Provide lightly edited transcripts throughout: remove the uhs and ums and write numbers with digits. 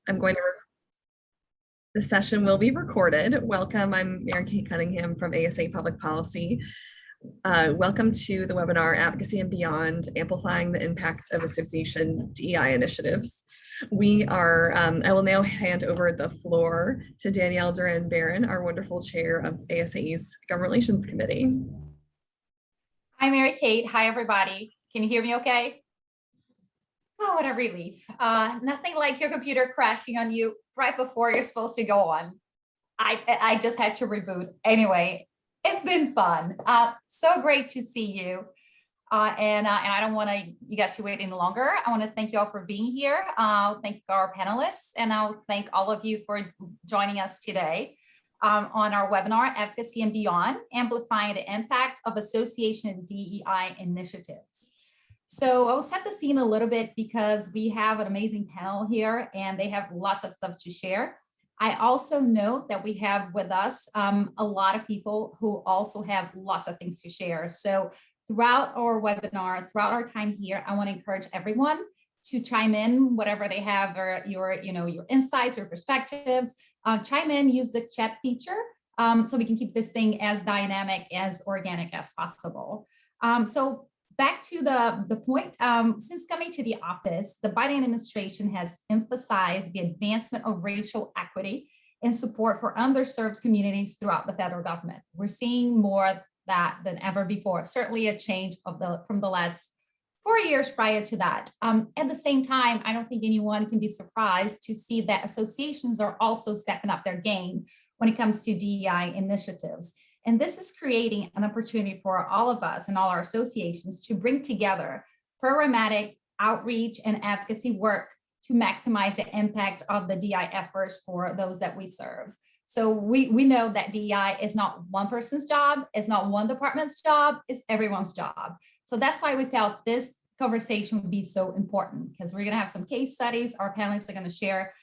I'm going to, the session will be recorded. Welcome, I'm Mary Kate Cunningham from ASA Public Policy. Welcome to the webinar, Advocacy and Beyond, Amplifying the Impact of Association DEI Initiatives. I will now hand over the floor to Danielle Duran-Barron, our wonderful chair of ASA's Government Relations Committee. Hi, Mary Kate. Hi, everybody. Can you hear me okay? Oh, what a relief. Nothing like your computer crashing on you right before you're supposed to go on. I just had to reboot. Anyway, it's been fun. So great to see you. And I don't want you guys to wait any longer. I want to thank you all for being here. I'll thank our panelists, and I'll thank all of you for joining us today on our webinar, Advocacy and Beyond, Amplifying the Impact of Association and DEI Initiatives. So I'll set the scene a little bit because we have an amazing panel here and they have lots of stuff to share. I also note that we have with us a lot of people who also have lots of things to share. So throughout our webinar, throughout our time here, I want to encourage everyone to chime in whatever they have, or your insights or perspectives. Chime in, use the chat feature so we can keep this thing as dynamic, as organic as possible. So back to the point, since coming to the office, the Biden administration has emphasized the advancement of racial equity and support for underserved communities throughout the federal government. We're seeing more of that than ever before, certainly a change from the last 4 years prior to that. At the same time, I don't think anyone can be surprised to see that associations are also stepping up their game when it comes to DEI initiatives. And this is creating an opportunity for all of us and all our associations to bring together programmatic outreach and advocacy work to maximize the impact of the DEI efforts for those that we serve. So we know that DEI is not one person's job, it's not one department's job, it's everyone's job. So that's why we felt this conversation would be so important, because we're gonna have some case studies. Our panelists are gonna share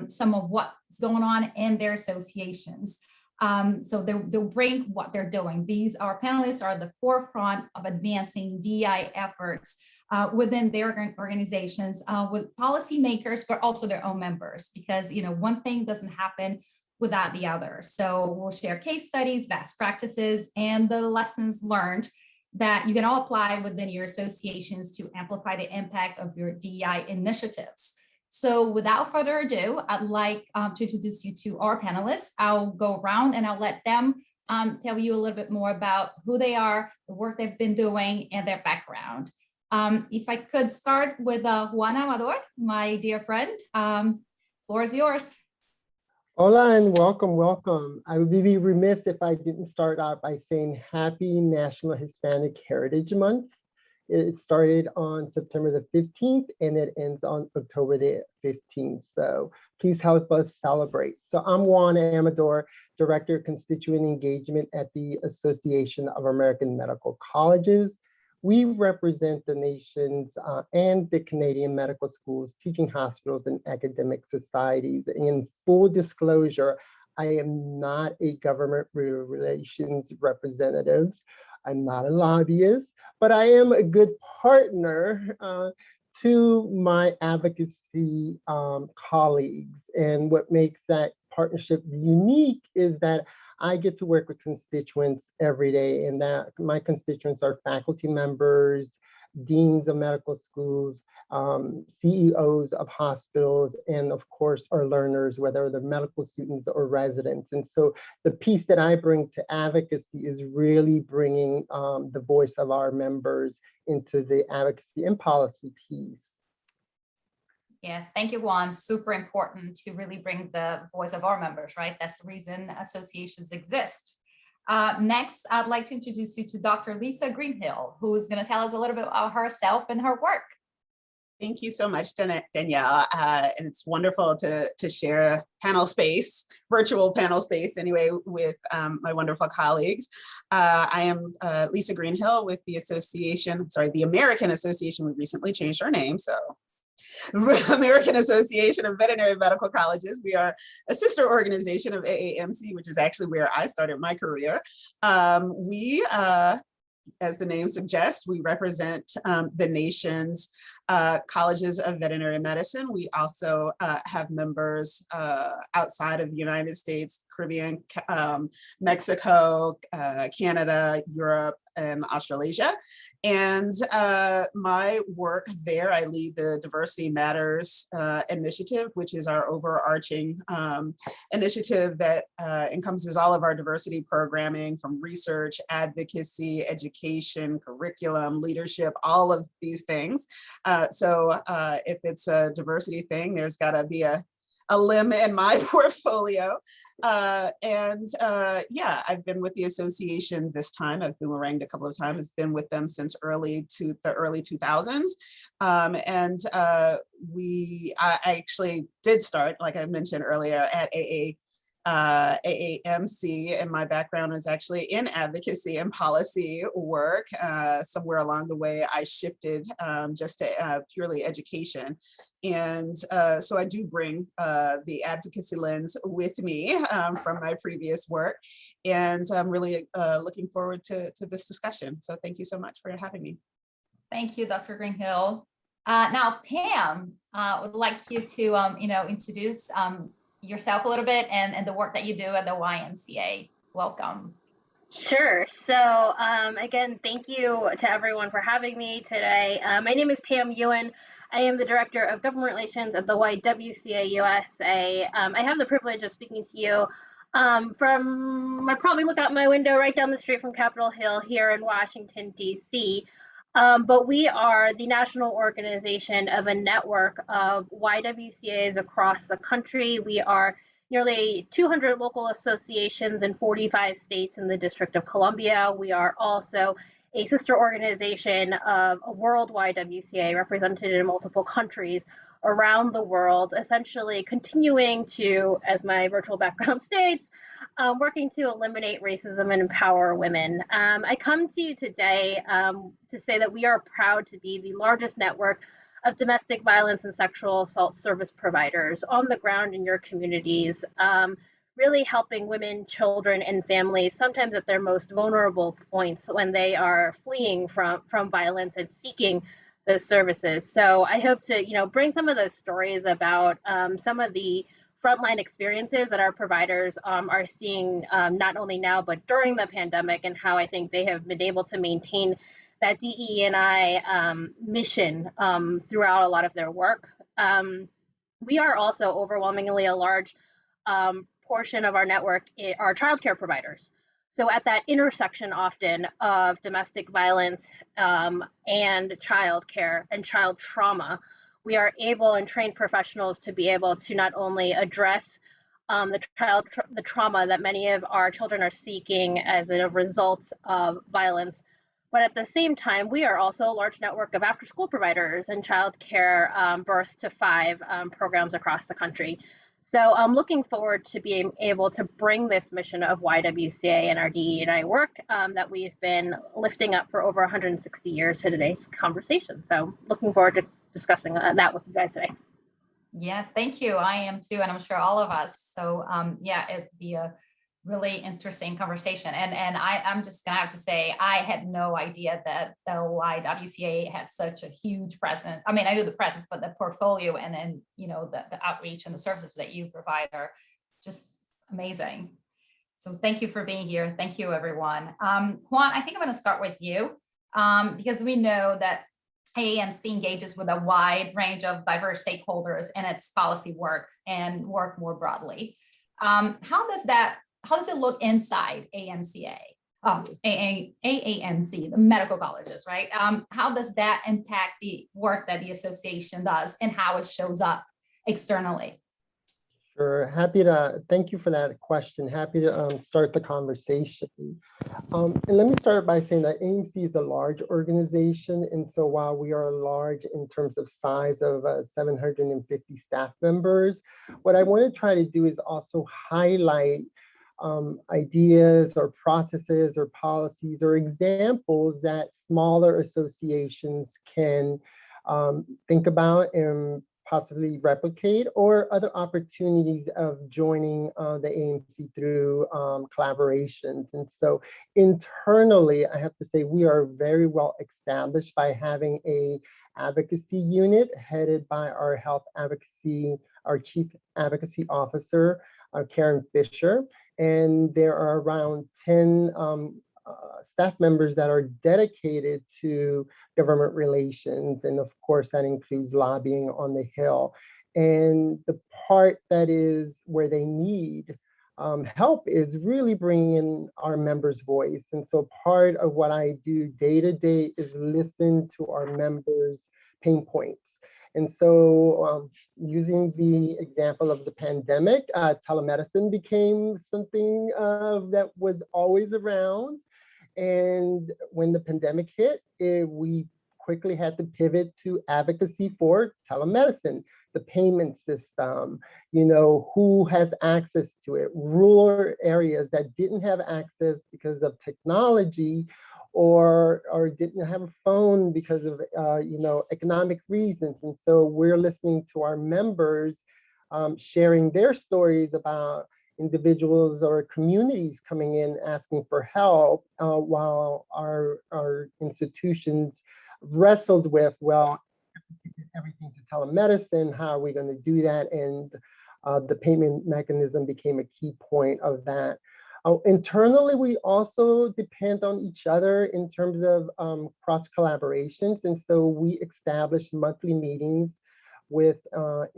some of what's going on in their associations. So they'll bring what they're doing. Our panelists are at the forefront of advancing DEI efforts within their organizations with policymakers, but also their own members, because one thing doesn't happen without the other. So we'll share case studies, best practices, and the lessons learned that you can all apply within your associations to amplify the impact of your DEI initiatives. So without further ado, I'd like to introduce you to our panelists. I'll go around and I'll let them tell you a little bit more about who they are, the work they've been doing, and their background. If I could start with Juan Amador, my dear friend, floor is yours. Hola and welcome, welcome. I would be remiss if I didn't start out by saying Happy National Hispanic Heritage Month. It started on September the 15th and it ends on October the 15th. So please help us celebrate. So I'm Juan Amador, Director of Constituent Engagement at the Association of American Medical Colleges. We represent the nation's and the Canadian medical schools, teaching hospitals, and academic societies. In full disclosure, I am not a government relations representative. I'm not a lobbyist, but I am a good partner to my advocacy colleagues. And what makes that partnership unique is that I get to work with constituents every day, and that my constituents are faculty members, deans of medical schools, CEOs of hospitals, and of course our learners, whether they're medical students or residents. And so the piece that I bring to advocacy is really bringing the voice of our members into the advocacy and policy piece. Yeah, thank you, Juan. Super important to really bring the voice of our members, right? That's the reason associations exist. Next, I'd like to introduce you to Dr. Lisa Greenhill, who is going to tell us a little bit about herself and her work. Thank you so much, Danielle. And it's wonderful to share panel space, virtual panel space anyway, with my wonderful colleagues. I am Lisa Greenhill with the the American Association. We recently changed our name, so American Association of Veterinary Medical Colleges. We are a sister organization of AAMC, which is actually where I started my career. We as the name suggests, we represent the nation's colleges of veterinary medicine. We also have members outside of the United States, Caribbean, Mexico, Canada, Europe, and Australasia. And my work there, I lead the Diversity Matters initiative, which is our overarching initiative that encompasses all of our diversity programming, from research, advocacy, education, curriculum, leadership, all of these things. So if it's a diversity thing, there's got to be a limb in my portfolio. Yeah, I've been with the association this time. I've boomeranged a couple of times. I've been with them since the early 2000s. I actually did start, like I mentioned earlier, at AAMC, and my background is actually in advocacy and policy work. Somewhere along the way, I shifted just to purely education. And so I do bring the advocacy lens with me from my previous work. And I'm really looking forward to this discussion. So thank you so much for having me. Thank you, Dr. Greenhill. Now, Pam, would like you to introduce yourself a little bit and the work that you do at the YMCA. Welcome. Sure. So again, thank you to everyone for having me today. My name is Pam Ewan. I am the Director of Government Relations at the YWCA USA. I have the privilege of speaking to you from, I probably look out my window right down the street from Capitol Hill here in Washington, D.C. But we are the national organization of a network of YWCAs across the country. We are nearly 200 local associations in 45 states in the District of Columbia. We are also a sister organization of a world YWCA represented in multiple countries around the world, essentially continuing to, as my virtual background states, working to eliminate racism and empower women. I come to you today to say that we are proud to be the largest network of domestic violence and sexual assault service providers on the ground in your communities, really helping women, children, and families, sometimes at their most vulnerable points when they are fleeing from violence and seeking those services. So I hope to, bring some of those stories about some of the frontline experiences that our providers are seeing not only now, but during the pandemic, and how I think they have been able to maintain that DE&I mission throughout a lot of their work. We are also overwhelmingly a large portion of our network are childcare providers. So at that intersection often of domestic violence and childcare and child trauma, we are able and trained professionals to be able to not only address the trauma that many of our children are seeking as a result of violence, but at the same time, we are also a large network of after-school providers and childcare birth to 5 programs across the country. So I'm looking forward to being able to bring this mission of YWCA and our DE&I work that we've been lifting up for over 160 years to today's conversation. So looking forward to discussing that with you guys today. Yeah, thank you. I am too, and I'm sure all of us. So yeah, it'd be a really interesting conversation. And I'm just gonna have to say, I had no idea that the YWCA had such a huge presence. I mean, I knew the presence, but the portfolio and then, the outreach and the services that you provide are just amazing. So thank you for being here. Thank you, everyone. Juan, I think I'm gonna start with you because we know that AAMC engages with a wide range of diverse stakeholders in its policy work and work more broadly. How does it look inside AAMC, the medical colleges, right? How does that impact the work that the association does and how it shows up externally? Sure, thank you for that question. Happy to start the conversation. And let me start by saying that AAMC is a large organization. And so while we are large in terms of size of 750 staff members, what I want to try to do is also highlight ideas or processes or policies or examples that smaller associations can think about and possibly replicate, or other opportunities of joining the AMC through collaborations. And so internally, I have to say we are very well established by having a advocacy unit headed by our health advocacy, our chief advocacy officer, Karen Fisher. And there are around 10 staff members that are dedicated to government relations. And of course, that includes lobbying on the Hill. And the part that is where they need help is really bringing in our members' voice. And so part of what I do day to day is listen to our members' pain points. And so using the example of the pandemic, telemedicine became something that was always around. And when the pandemic hit, we quickly had to pivot to advocacy for telemedicine, the payment system, who has access to it, rural areas that didn't have access because of technology, or didn't have a phone because of economic reasons. And so we're listening to our members sharing their stories about individuals or communities coming in asking for help, while our institutions wrestled with, well, everything to telemedicine, how are we going to do that? And the payment mechanism became a key point of that. Internally, we also depend on each other in terms of cross collaborations. And so we established monthly meetings with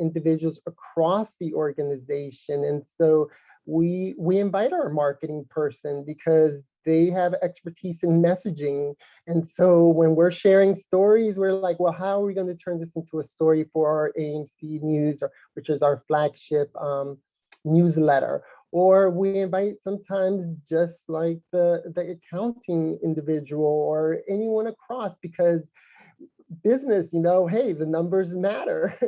individuals across the organization. And so we invite our marketing person because they have expertise in messaging. And so when we're sharing stories, we're like, well, how are we going to turn this into a story for our AMC News, which is our flagship newsletter? Or we invite sometimes just like the accounting individual or anyone across, because business, hey, the numbers matter.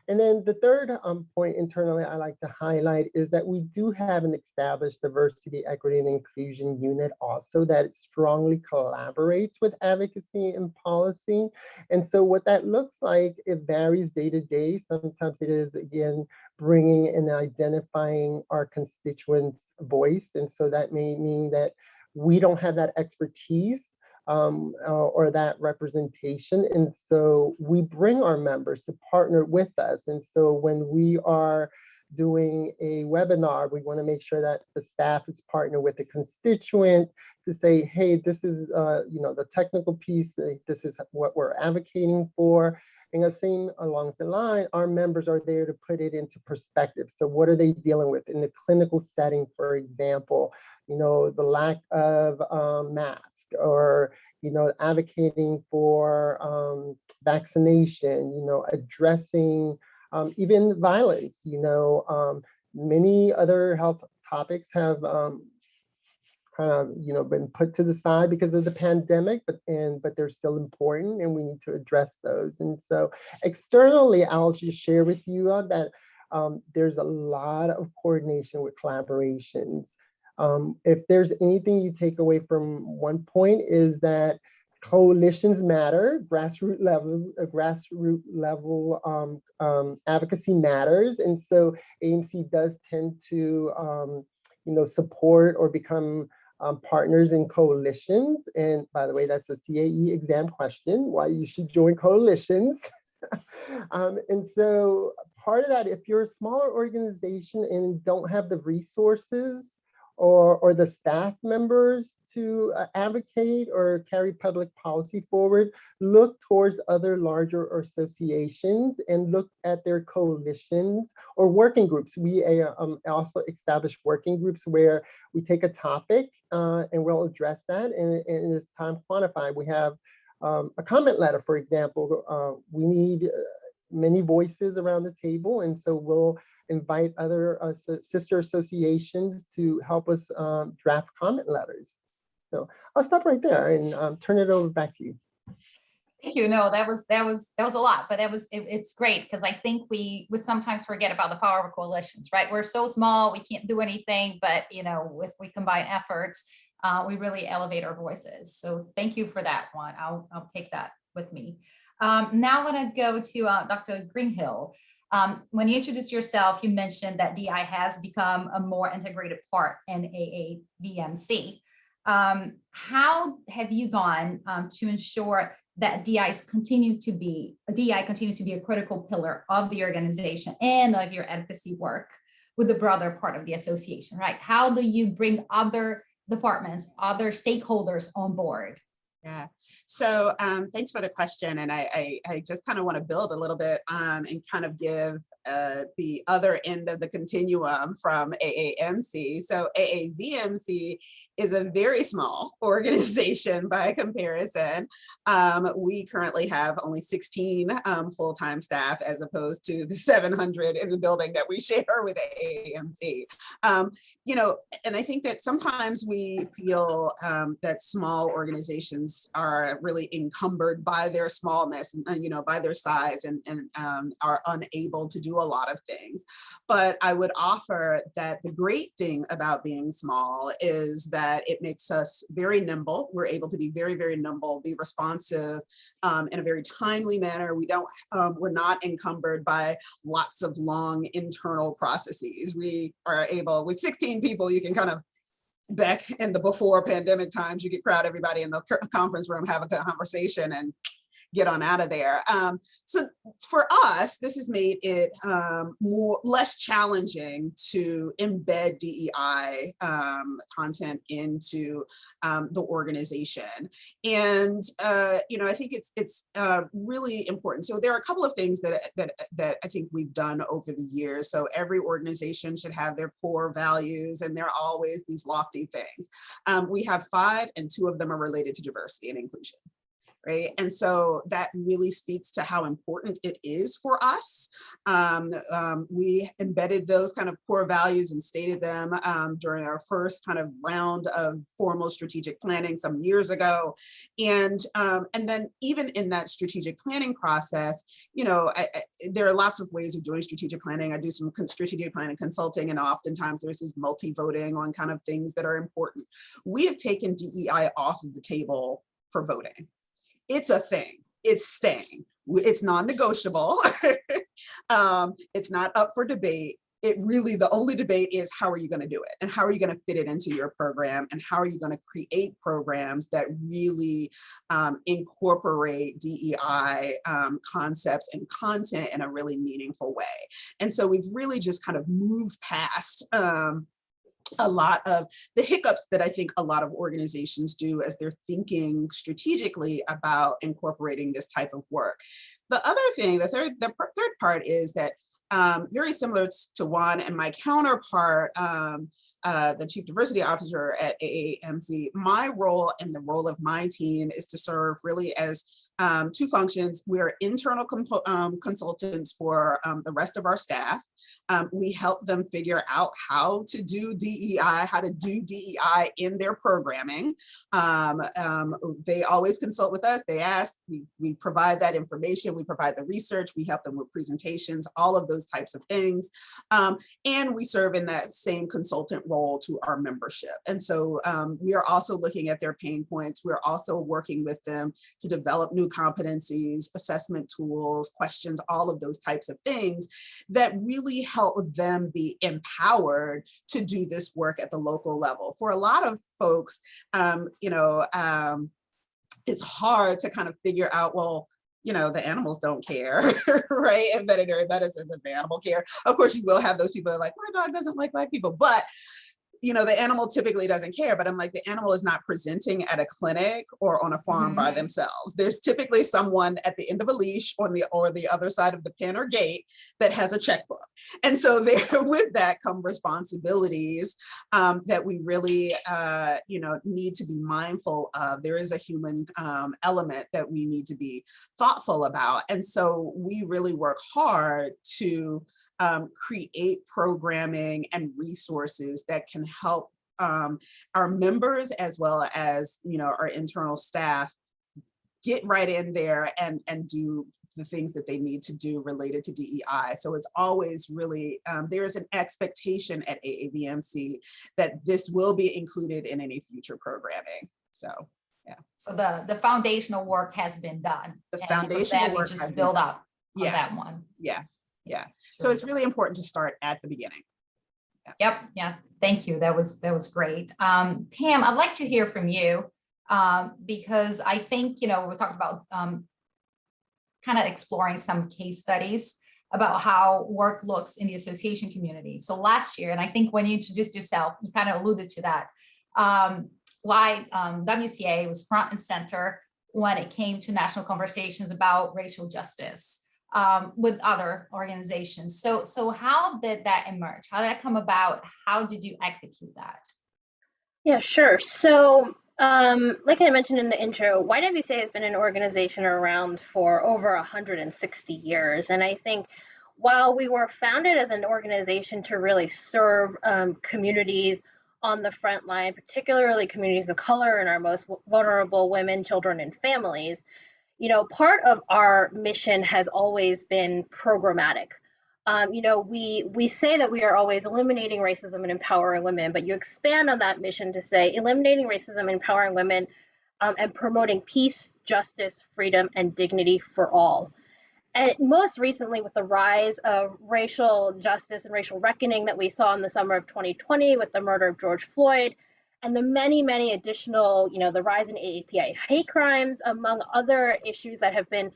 And then the third point internally I like to highlight is that we do have an established diversity, equity, and inclusion unit also that strongly collaborates with advocacy and policy. And so what that looks like, it varies day to day. Sometimes it is, again, bringing and identifying our constituents' voice. And so that may mean that we don't have that expertise or that representation. And so we bring our members to partner with us. And so when we are doing a webinar, we want to make sure that the staff is partnered with the constituent to say, hey, this is the technical piece, this is what we're advocating for. And the same along the line, our members are there to put it into perspective. So what are they dealing with in the clinical setting, for example? The lack of mask, or advocating for vaccination, addressing even violence. Many other health topics have kind of been put to the side because of the pandemic, but they're still important, and we need to address those. And so externally, I'll just share with you that there's a lot of coordination with collaborations. If there's anything you take away from one point, is that coalitions matter, grassroots level advocacy matters. And so AMC does tend to support or become partners in coalitions. And by the way, that's a CAE exam question, why you should join coalitions. And so part of that, if you're a smaller organization and don't have the resources or the staff members to advocate or carry public policy forward, look towards other larger associations and look at their coalitions or working groups. We also establish working groups where we take a topic and we'll address that, and it's time quantified. We have a comment letter, for example. We need many voices around the table, and so we'll invite other sister associations to help us draft comment letters. So I'll stop right there and turn it over back to you. Thank you. No, that was a lot, but it's great, because I think we would sometimes forget about the power of coalitions, right? We're so small, we can't do anything, but if we combine efforts, we really elevate our voices. So thank you for that one. I'll take that with me. Now I want to go to Dr. Greenhill. When you introduced yourself, you mentioned that DI has become a more integrated part in AAVMC. How have you gone to ensure that DI continues to be a critical pillar of the organization and of your advocacy work with the broader part of the association, right? How do you bring other departments, other stakeholders on board? Yeah, so thanks for the question. And I just kind of want to build a little bit and kind of give the other end of the continuum from AAMC. So AAVMC is a very small organization by comparison. We currently have only 16 full-time staff as opposed to the 700 in the building that we share with AAMC. You know, and I think that sometimes we feel that small organizations are really encumbered by their smallness and you know, by their size and are unable to do a lot of things. But I would offer that the great thing about being small is that it makes us very nimble. We're able to be very, very nimble, be responsive in a very timely manner. We're not encumbered by lots of long internal processes. We are able, with 16 people, you can kind of, back in the before pandemic times, you could crowd everybody in the conference room, have a conversation and get on out of there. So for us, this has made it less challenging to embed DEI content into the organization. And you know, I think it's really important. So there are a couple of things that I think we've done over the years. So every organization should have their core values, and there are always these lofty things. We have 5, and 2 of them are related to diversity and inclusion. Right. And so that really speaks to how important it is for us. We embedded those kind of core values and stated them during our first kind of round of formal strategic planning some years ago. And then even in that strategic planning process, you know, there are lots of ways of doing strategic planning. I do some strategic planning consulting, and oftentimes there's this multi-voting on kind of things that are important. We have taken DEI off of the table for voting. It's a thing. It's staying. It's non-negotiable. It's not up for debate. It really, the only debate is how are you going to do it, and how are you going to fit it into your program, and how are you going to create programs that really incorporate DEI concepts and content in a really meaningful way. And so we've really just kind of moved past a lot of the hiccups that I think a lot of organizations do as they're thinking strategically about incorporating this type of work. The other thing, the third part is that very similar to Juan and my counterpart, the Chief Diversity Officer at AAMC, my role and the role of my team is to serve really as 2 functions. We are internal consultants for the rest of our staff. We help them figure out how to do DEI in their programming. They always consult with us. They ask, we provide that information, we provide the research, we help them with presentations, all of those types of things. And we serve in that same consultant role to our membership. And so we are also looking at their pain points. We're also working with them to develop new competencies, assessment tools, questions, all of those types of things that really help them be empowered to do this work at the local level. For a lot of folks, you know, it's hard to kind of figure out, well, you know, the animals don't care, right? In veterinary medicine, does the animal care? Of course, you will have those people that are like, my dog doesn't like Black people, but you know, the animal typically doesn't care. But I'm like, the animal is not presenting at a clinic or on a farm by themselves. There's typically someone at the end of a leash on the other side of the pen or gate that has a checkbook. And so there, with that come responsibilities that we really, you know, need to be mindful of. There is a human element that we need to be thoughtful about. And so we really work hard to create programming and resources that can help our members as well as, you know, our internal staff get right in there and do the things that they need to do related to DEI. So it's always really, there is an expectation at AAVMC that this will be included in any future programming. So Yeah. So the foundational work has been done. The and foundational then work we has just been build done. up on Yeah. that one. Yeah. Yeah. So Sure. it's really important to start at the beginning. Yep. Yeah. Thank you. That was great. Pam, I'd like to hear from you because I think, we're talking about kind of exploring some case studies about how work looks in the association community. So last year, and I think when you introduced yourself, you kind of alluded to that, why WCA was front and center when it came to national conversations about racial justice with other organizations. So how did that emerge? How did that come about? How did you execute that? Yeah, sure. So, like I mentioned in the intro, YWCA has been an organization around for over 160 years. And I think while we were founded as an organization to really serve communities on the front line, particularly communities of color and our most vulnerable women, children, and families, part of our mission has always been programmatic. We say that we are always eliminating racism and empowering women, but you expand on that mission to say eliminating racism, empowering women, and promoting peace, justice, freedom, and dignity for all. And most recently, with the rise of racial justice and racial reckoning that we saw in the summer of 2020 with the murder of George Floyd, and the many, many additional, the rise in AAPI hate crimes, among other issues that have been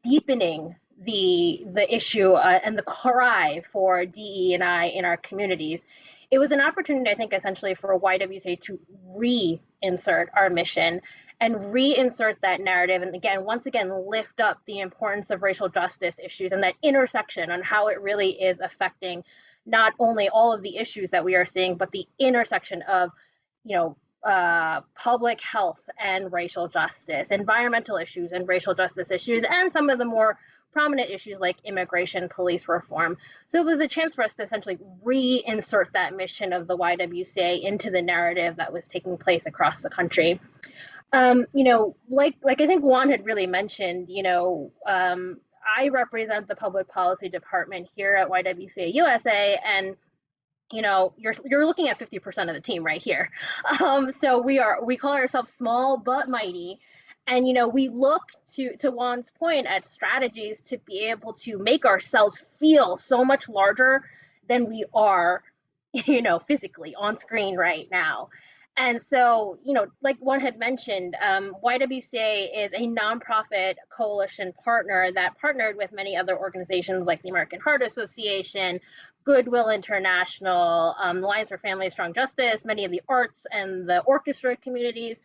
deepening the issue and the cry for DE&I in our communities. It was an opportunity, I think, essentially for YWCA to reinsert our mission and reinsert that narrative. And again, once again, lift up the importance of racial justice issues and that intersection on how it really is affecting not only all of the issues that we are seeing, but the intersection of, public health and racial justice, environmental issues and racial justice issues, and some of the more prominent issues like immigration, police reform. So it was a chance for us to essentially reinsert that mission of the YWCA into the narrative that was taking place across the country. Like I think Juan had really mentioned, I represent the public policy department here at YWCA USA, and you're looking at 50% of the team right here. So we call ourselves small but mighty. And, we look to Juan's point at strategies to be able to make ourselves feel so much larger than we are, physically on screen right now. And so, like Juan had mentioned, YWCA is a nonprofit coalition partner that partnered with many other organizations like the American Heart Association, Goodwill International, Alliance for Family Strong Justice, many of the arts and the orchestra communities,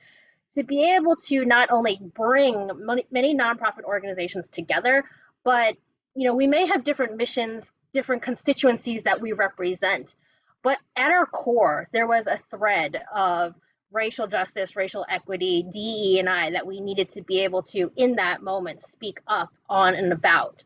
to be able to not only bring many nonprofit organizations together, but we may have different missions, different constituencies that we represent, but at our core, there was a thread of racial justice, racial equity, DE&I that we needed to be able to, in that moment, speak up on and about.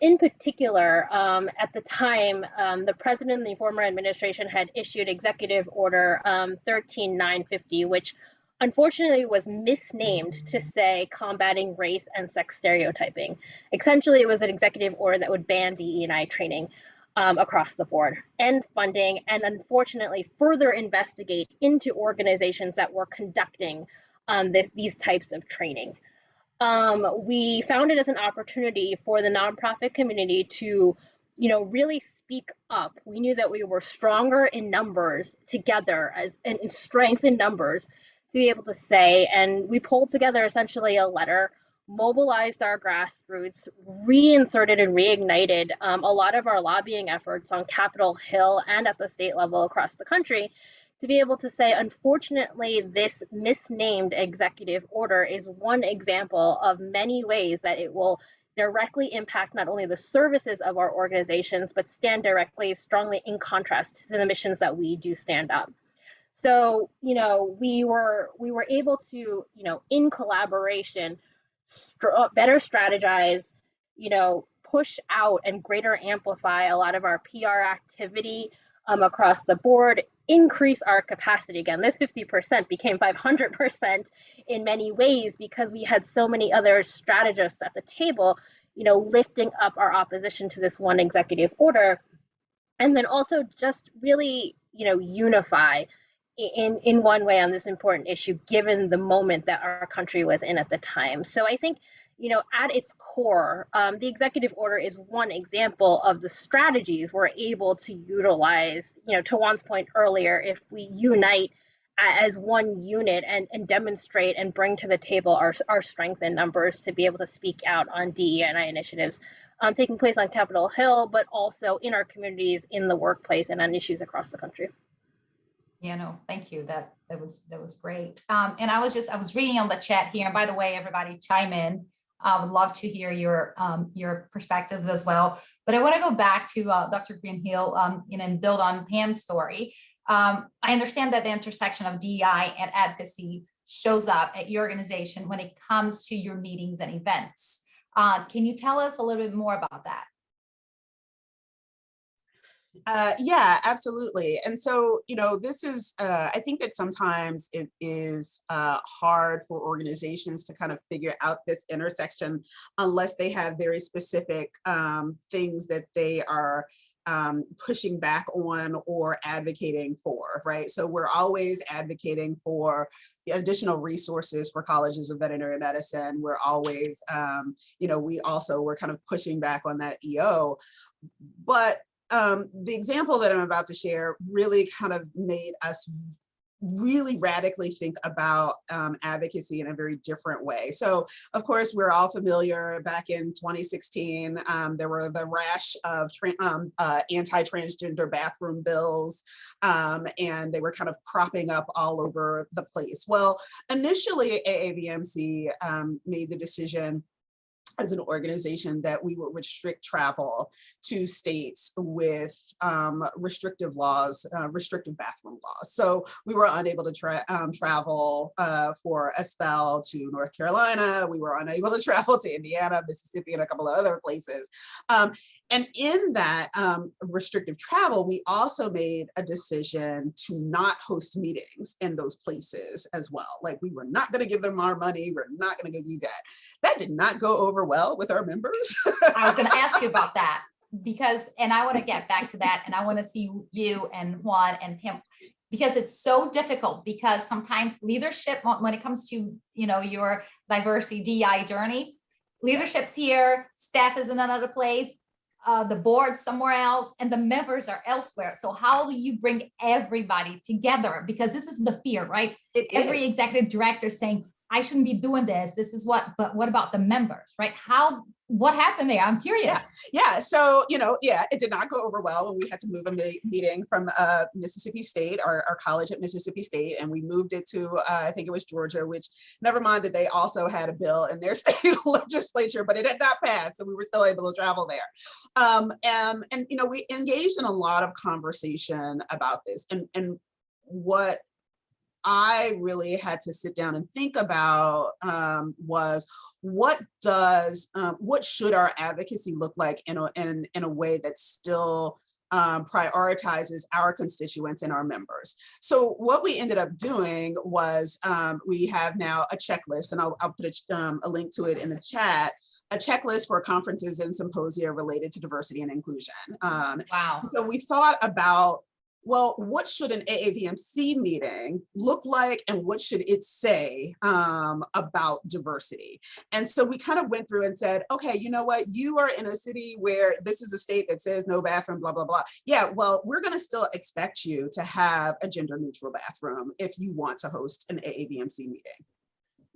In particular, at the time, the president and the former administration had issued Executive Order 13950, which unfortunately was misnamed to say combating race and sex stereotyping. Essentially, it was an executive order that would ban DE&I training across the board, end funding, and unfortunately further investigate into organizations that were conducting these types of training. We found it as an opportunity for the nonprofit community to, really speak up. We knew that we were stronger in numbers together and in strength in numbers to be able to say, and we pulled together essentially a letter, mobilized our grassroots, reinserted and reignited a lot of our lobbying efforts on Capitol Hill and at the state level across the country to be able to say, unfortunately, this misnamed executive order is one example of many ways that it will directly impact not only the services of our organizations, but stand directly, strongly in contrast to the missions that we do stand up. So, we were able to, in collaboration, better strategize, push out and greater amplify a lot of our PR activity across the board, increase our capacity. Again, this 50% became 500% in many ways because we had so many other strategists at the table, lifting up our opposition to this one executive order. And then also just really, unify in one way on this important issue, given the moment that our country was in at the time. So I think, at its core, the executive order is one example of the strategies we're able to utilize, to Juan's point earlier, if we unite as one unit and demonstrate and bring to the table our strength in numbers to be able to speak out on DE&I initiatives taking place on Capitol Hill, but also in our communities, in the workplace, and on issues across the country. Yeah, no, thank you. That was great. And I was reading on the chat here. And by the way, everybody chime in. I would love to hear your perspectives as well. But I want to go back to Dr. Greenhill, and build on Pam's story. I understand that the intersection of DEI and advocacy shows up at your organization when it comes to your meetings and events. Can you tell us a little bit more about that? Yeah, absolutely. And so, this is, I think that sometimes it is hard for organizations to kind of figure out this intersection unless they have very specific things that they are pushing back on or advocating for, right? So we're always advocating for additional resources for colleges of veterinary medicine. We're always, we're kind of pushing back on that EO. But the example that I'm about to share really kind of made us really radically think about advocacy in a very different way. So, of course, we're all familiar back in 2016, there were the rash of anti-transgender bathroom bills, and they were kind of cropping up all over the place. Well, initially, AAVMC made the decision as an organization that we would restrict travel to states with restrictive laws, restrictive bathroom laws. So we were unable to travel for a spell to North Carolina. We were unable to travel to Indiana, Mississippi, and a couple of other places. And in that restrictive travel, we also made a decision to not host meetings in those places as well. Like, we were not going to give them our money. We're not going to go do that. That did not go over well with our members. I was going to ask you about that and I want to get back to that, and I want to see you and Juan and Pam, because it's so difficult, because sometimes leadership, when it comes to, your diversity DEI journey, leadership's here, staff is in another place, the board's somewhere else, and the members are elsewhere. So how do you bring everybody together? Because this is the fear, right? Every executive director saying, I shouldn't be doing this. This is but what about the members, right? What happened there? I'm curious. Yeah. So, it did not go over well when we had to move a meeting from Mississippi State, our college at Mississippi State, and we moved it to, I think it was Georgia, which, never mind that they also had a bill in their state legislature, but it had not passed. So we were still able to travel there. And we engaged in a lot of conversation about this, and what I really had to sit down and think about was what should our advocacy look like in a way that still prioritizes our constituents and our members. So what we ended up doing was we have now a checklist, and I'll put a link to it in the chat, a checklist for conferences and symposia related to diversity and inclusion. Wow. So we thought about, well, what should an AAVMC meeting look like, and what should it say about diversity? And so we kind of went through and said, okay, you know what? You are in a city where this is a state that says no bathroom, blah, blah, blah. Yeah, well, we're going to still expect you to have a gender neutral bathroom if you want to host an AAVMC meeting.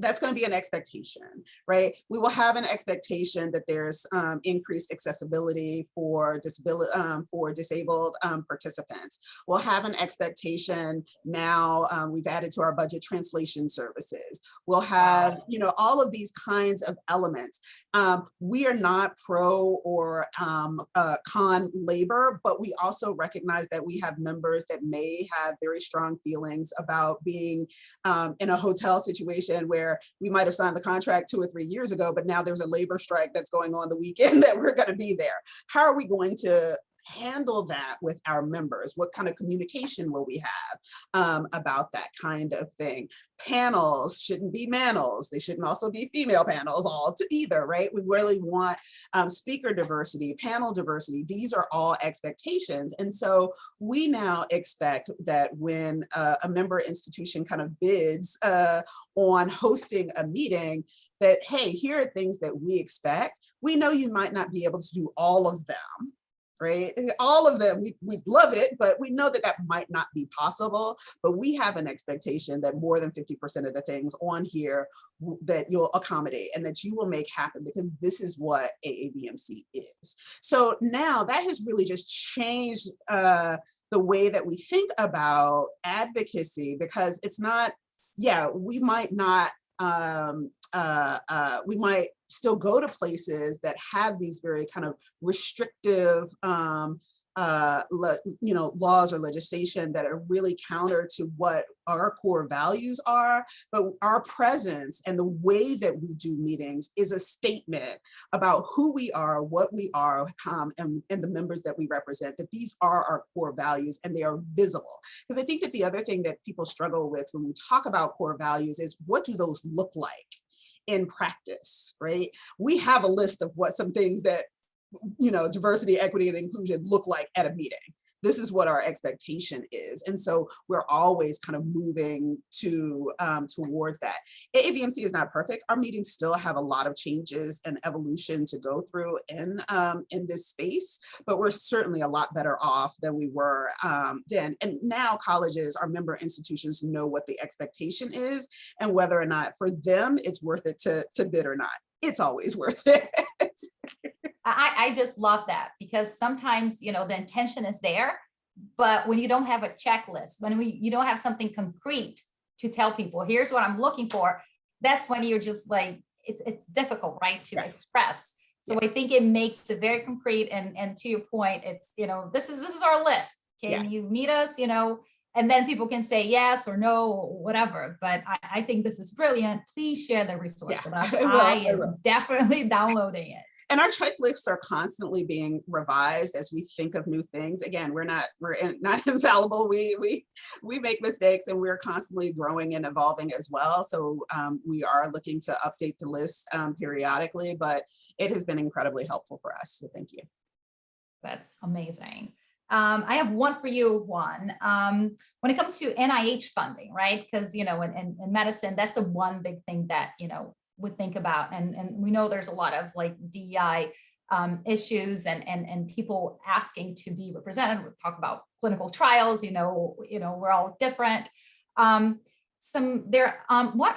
That's going to be an expectation, right? We will have an expectation that there's increased accessibility for disabled participants. We'll have an expectation now, we've added to our budget translation services. We'll have, all of these kinds of elements. We are not pro or con labor, but we also recognize that we have members that may have very strong feelings about being in a hotel situation where we might have signed the contract 2 or 3 years ago, but now there's a labor strike that's going on the weekend that we're going to be there. How are we going to handle that with our members? What kind of communication will we have about that kind of thing? Panels shouldn't be males. They shouldn't also be female panels all to either, right? We really want speaker diversity, panel diversity. These are all expectations. And so we now expect that when a member institution kind of bids on hosting a meeting, that, hey, here are things that we expect. We know you might not be able to do all of them, right? All of them, we'd love it, but we know that that might not be possible. But we have an expectation that more than 50% of the things on here that you'll accommodate and that you will make happen, because this is what AABMC is. So now that has really just changed the way that we think about advocacy, because it's not, yeah, we might not, we might still go to places that have these very kind of restrictive laws or legislation that are really counter to what our core values are, but our presence and the way that we do meetings is a statement about who we are, what we are, and the members that we represent, that these are our core values and they are visible. Because I think that the other thing that people struggle with when we talk about core values is, what do those look like in practice, right? We have a list of what some things that, diversity, equity, and inclusion look like at a meeting. This is what our expectation is. And so we're always kind of moving to towards that. AABMC is not perfect. Our meetings still have a lot of changes and evolution to go through in this space, but we're certainly a lot better off than we were then. And now colleges, our member institutions, know what the expectation is and whether or not for them it's worth it to bid or not. It's always worth it. I just love that, because sometimes, the intention is there, but when you don't have a checklist, when you don't have something concrete to tell people, here's what I'm looking for, that's when you're just like, it's difficult, right, to express. So I think it makes it very concrete. And to your point, it's, this is our list. Can you meet us, and then people can say yes or no, or whatever. But I think this is brilliant. Please share the resource with us. I am definitely downloading it. And our checklists are constantly being revised as we think of new things. Again, we're not infallible. We make mistakes, and we're constantly growing and evolving as well. So we are looking to update the list periodically, but it has been incredibly helpful for us. So thank you. That's amazing. I have one for you, Juan. When it comes to NIH funding, right? Because, in medicine, that's the one big thing that, would think about. And we know there's a lot of like DEI issues and people asking to be represented. We talk about clinical trials, we're all different. What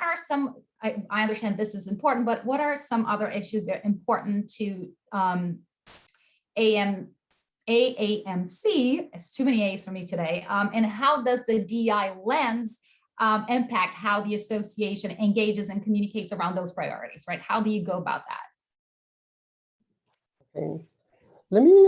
are some, I understand this is important, but what are some other issues that are important to AAMC? It's too many A's for me today. And how does the DEI lens impact how the association engages and communicates around those priorities, right? How do you go about that? Okay. Let me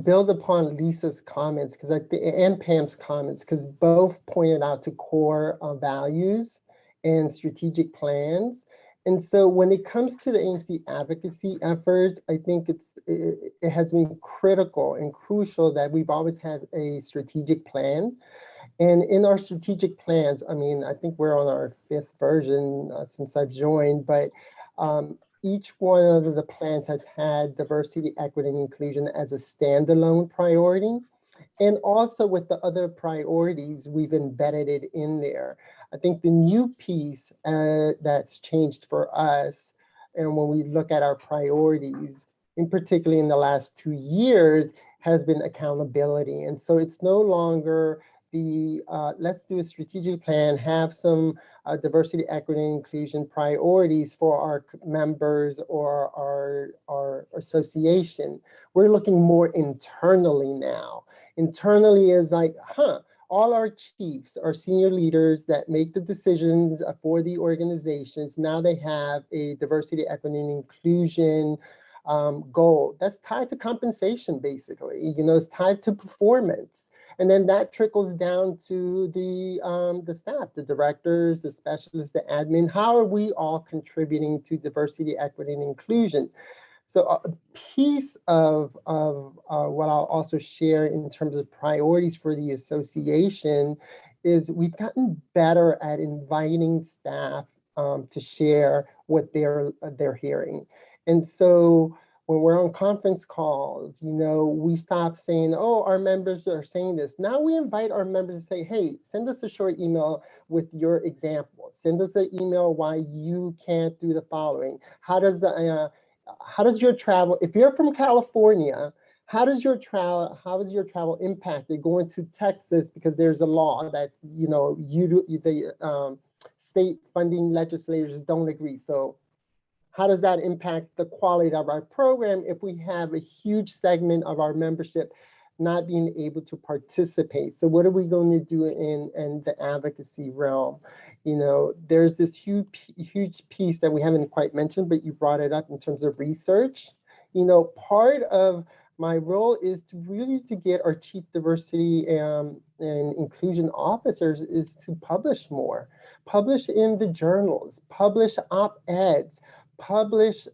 build upon Lisa's comments and Pam's comments, because both pointed out to core values and strategic plans. And so when it comes to the AAMC advocacy efforts, I think it has been critical and crucial that we've always had a strategic plan. And in our strategic plans, I think we're on our 5th version since I've joined, but each one of the plans has had diversity, equity, and inclusion as a standalone priority. And also with the other priorities, we've embedded it in there. I think the new piece that's changed for us, and when we look at our priorities, in particularly in the last 2 years, has been accountability. And so it's no longer let's do a strategic plan, have some diversity, equity, and inclusion priorities for our members or our association. We're looking more internally now. Internally is like, all our chiefs, our senior leaders that make the decisions for the organizations, now they have a diversity, equity, and inclusion goal that's tied to compensation, basically. It's tied to performance. And then that trickles down to the staff, the directors, the specialists, the admin. How are we all contributing to diversity, equity, and inclusion? So a piece of what I'll also share in terms of priorities for the association is we've gotten better at inviting staff to share what they're hearing. And so when we're on conference calls, we stop saying, oh, our members are saying this. Now we invite our members to say, hey, send us a short email with your example. Send us an email why you can't do the following. How does your travel, if you're from California, how is your travel impacted going to Texas because there's a law that the state funding legislators don't agree. So how does that impact the quality of our program if we have a huge segment of our membership not being able to participate? So what are we going to do in the advocacy realm? There's this huge piece that we haven't quite mentioned, but you brought it up in terms of research. Part of my role is to get our chief diversity and inclusion officers is to publish more, publish in the journals, publish op-eds, publish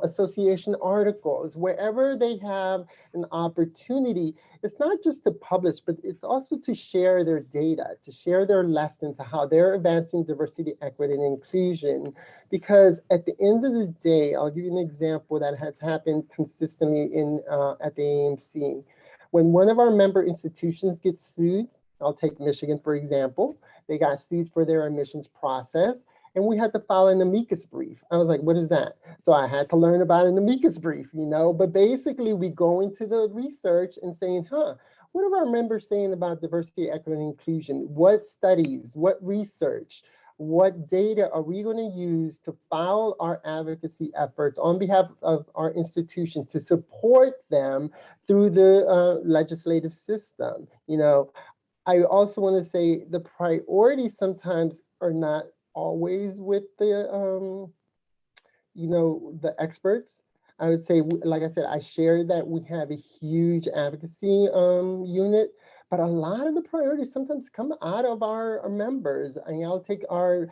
association articles, wherever they have an opportunity. It's not just to publish, but it's also to share their data, to share their lessons, how they're advancing diversity, equity, and inclusion. Because at the end of the day, I'll give you an example that has happened consistently at the AMC. When one of our member institutions gets sued, I'll take Michigan, for example, they got sued for their admissions process, and we had to file an amicus brief. I was like, what is that? So I had to learn about an amicus brief, but basically we go into the research and saying, what are our members saying about diversity, equity, and inclusion? What studies, what research, what data are we going to use to file our advocacy efforts on behalf of our institution to support them through the legislative system? I also want to say the priorities sometimes are not always with the experts. I would say, like I said, I shared that we have a huge advocacy unit, but a lot of the priorities sometimes come out of our members. I'll take our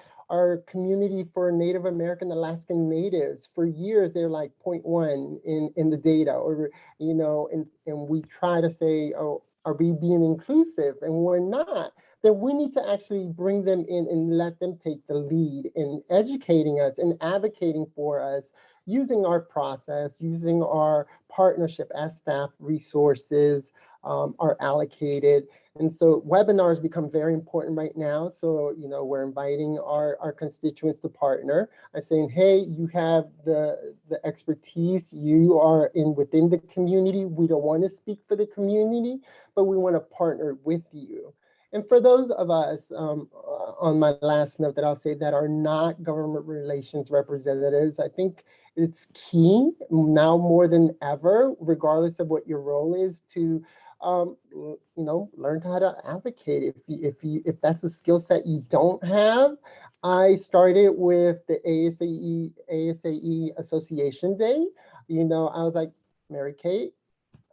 community for Native American Alaskan Natives. For years, they're like 0.1 in the data, or and we try to say, oh, are we being inclusive? And we're not. Then we need to actually bring them in and let them take the lead in educating us and advocating for us, using our process, using our partnership as staff resources are allocated. And so webinars become very important right now. So, we're inviting our constituents to partner and saying, hey, you have the expertise, you are within the community. We don't want to speak for the community, but we want to partner with you. And for those of us, on my last note that I'll say, that are not government relations representatives, I think it's key now more than ever, regardless of what your role is, to learn how to advocate. If that's a skill set you don't have, I started with the ASAE Association Day. I was like, Mary Kate,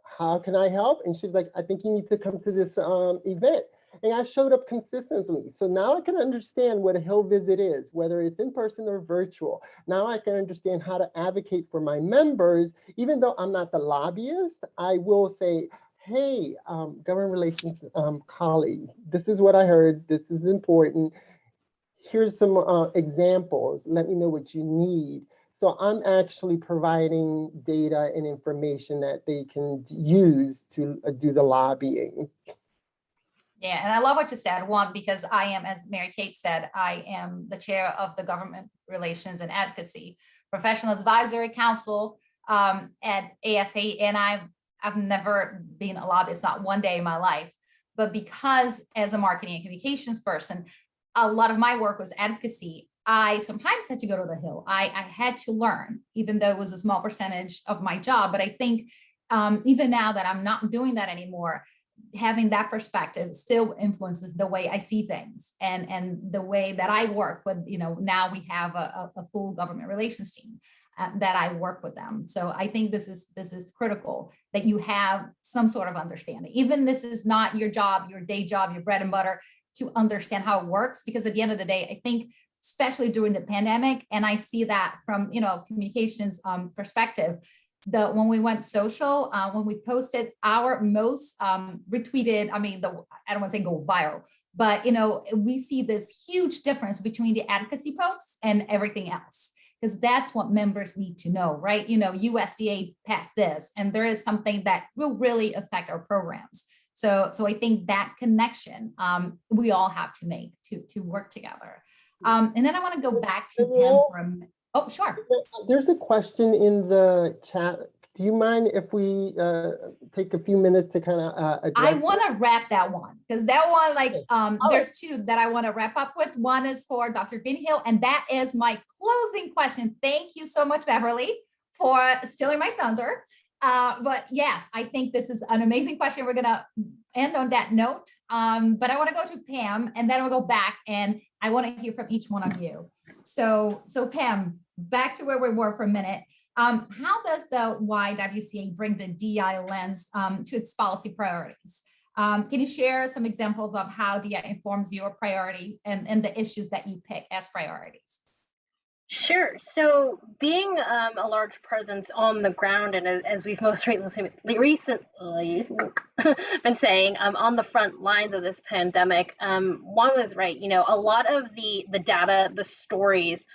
how can I help? And she was like, I think you need to come to this event. And I showed up consistently. So now I can understand what a Hill visit is, whether it's in person or virtual. Now I can understand how to advocate for my members. Even though I'm not the lobbyist, I will say, hey, government relations colleague, this is what I heard. This is important. Here's some examples. Let me know what you need. So I'm actually providing data and information that they can use to do the lobbying. Yeah, and I love what you said, one, because I am, as Mary Kate said, I am the chair of the Government Relations and Advocacy Professional Advisory Council at ASA, and I've never been a lobbyist, not one day in my life. But because as a marketing and communications person, a lot of my work was advocacy, I sometimes had to go to the Hill. I had to learn, even though it was a small percentage of my job. But I think even now that I'm not doing that anymore, having that perspective still influences the way I see things and the way that I work with, now we have a full government relations team that I work with them. So I think this is critical that you have some sort of understanding. Even this is not your job, your day job, your bread and butter, to understand how it works. Because at the end of the day, I think especially during the pandemic. And I see that from, communications perspective. When we went social, when we posted our most retweeted, I don't want to say go viral, but we see this huge difference between the advocacy posts and everything else, because that's what members need to know, right? USDA passed this, and there is something that will really affect our programs. So I think that connection we all have to make to work together. And then I want to go back to Pam for a minute. Oh, sure. There's a question in the chat. Do you mind if we take a few minutes to kind of address? I want to wrap that one, because that one, there's two that I want to wrap up with. One is for Dr. Greenhill, and that is my closing question. Thank you so much, Beverly, for stealing my thunder. But yes, I think this is an amazing question. We're going to end on that note. But I want to go to Pam, and then we'll go back, and I want to hear from each one of you. So Pam, back to where we were for a minute. How does the YWCA bring the DEI lens to its policy priorities? Can you share some examples of how DEI informs your priorities and the issues that you pick as priorities? Sure. So being a large presence on the ground, and as we've most recently been saying, on the front lines of this pandemic, Juan was right. A lot of the data, the stories